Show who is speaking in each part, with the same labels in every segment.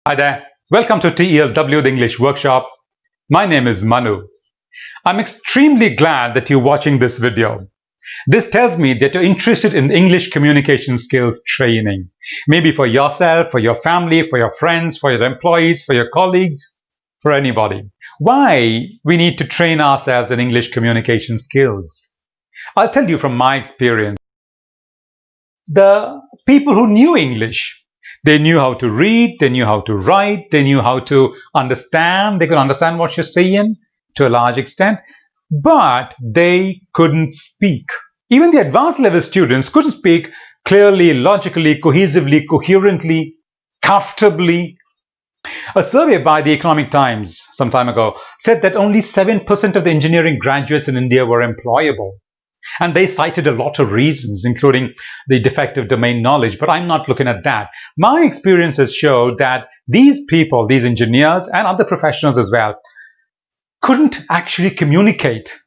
Speaker 1: Hi there, welcome to TELW, the English Workshop. My name is Manu. I'm extremely glad that you're watching this video. This tells me that you're interested in English communication skills training. Maybe for yourself, for your family, for your friends, for your employees, for your colleagues, for anybody. Why we need to train ourselves in English communication skills? I'll tell you from my experience. The people who knew English, they knew how to read, they knew how to write, they knew how to understand, they could understand what you're saying to a large extent, but they couldn't speak. Even the advanced level students couldn't speak clearly, logically, cohesively, coherently, comfortably. A survey by the Economic Times some time ago said that only 7% of the engineering graduates in India were employable. And they cited a lot of reasons, including the defective domain knowledge, but I'm not looking at that. My experiences show that these people, these engineers and other professionals as well, couldn't actually communicate.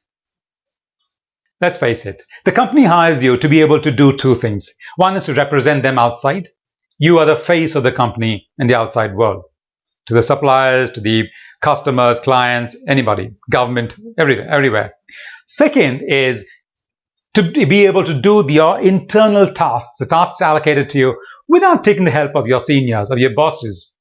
Speaker 1: Let's face it, the company hires you to be able to do two things. One is to represent them outside. You are the face of the company in the outside world, to the suppliers, to the customers, clients, anybody, government, everywhere. Second is to be able to do your internal tasks, the tasks allocated to you, without taking the help of your seniors, of your bosses.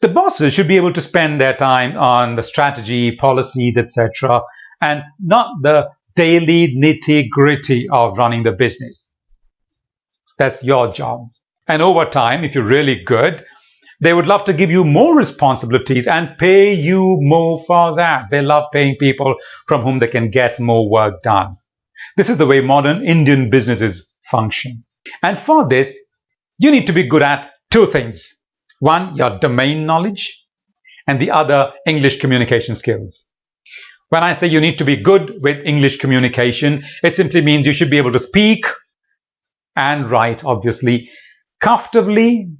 Speaker 1: The bosses should be able to spend their time on the strategy, policies, etc., and not the daily nitty-gritty of running the business. That's your job. And over time, if you're really good, they would love to give you more responsibilities and pay you more for that. They love paying people from whom they can get more work done. This is the way modern Indian businesses function. And for this, you need to be good at two things. One, your domain knowledge, and the other, English communication skills. When I say you need to be good with English communication, it simply means you should be able to speak and write, obviously, comfortably,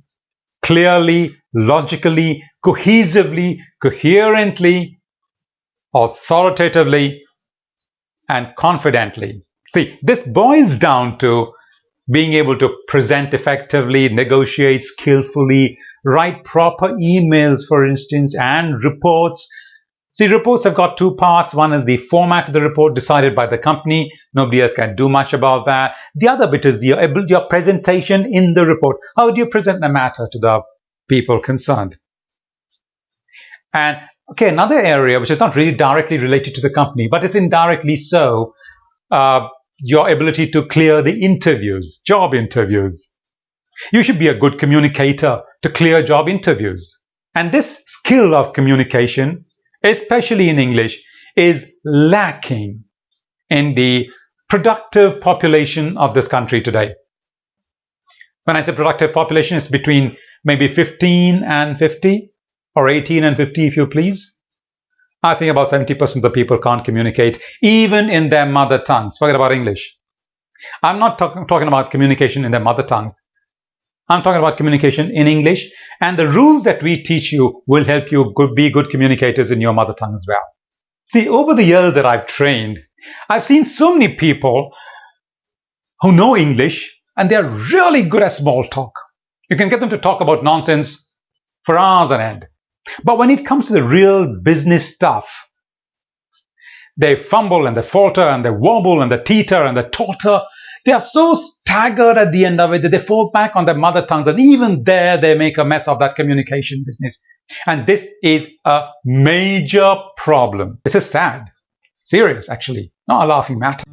Speaker 1: clearly, logically, cohesively, coherently, authoritatively, and confidently. See, this boils down to being able to present effectively, negotiate skillfully, write proper emails, for instance, and reports. See, reports have got two parts. One is the format of the report decided by the company. Nobody else can do much about that. The other bit is your presentation in the report. How do you present the matter to the people concerned? And okay, another area which is not really directly related to the company, but is indirectly so, your ability to clear the interviews, job interviews. You should be a good communicator to clear job interviews. And this skill of communication, especially in English, is lacking in the productive population of this country today. When I say productive population, it's between maybe 15 and 50. Or 18 and 50, if you please. I think about 70% of the people can't communicate, even in their mother tongues. Forget about English. I'm not talking about communication in their mother tongues. I'm talking about communication in English, and the rules that we teach you will help you be good communicators in your mother tongue as well. See, over the years that I've trained, I've seen so many people who know English, and they're really good at small talk. You can get them to talk about nonsense for hours on end. But when it comes to the real business stuff, they fumble and they falter and they wobble and they teeter and they totter. They are so staggered at the end of it that they fall back on their mother tongues, and even there they make a mess of that communication business. And this is a major problem. This is sad, serious actually, not a laughing matter.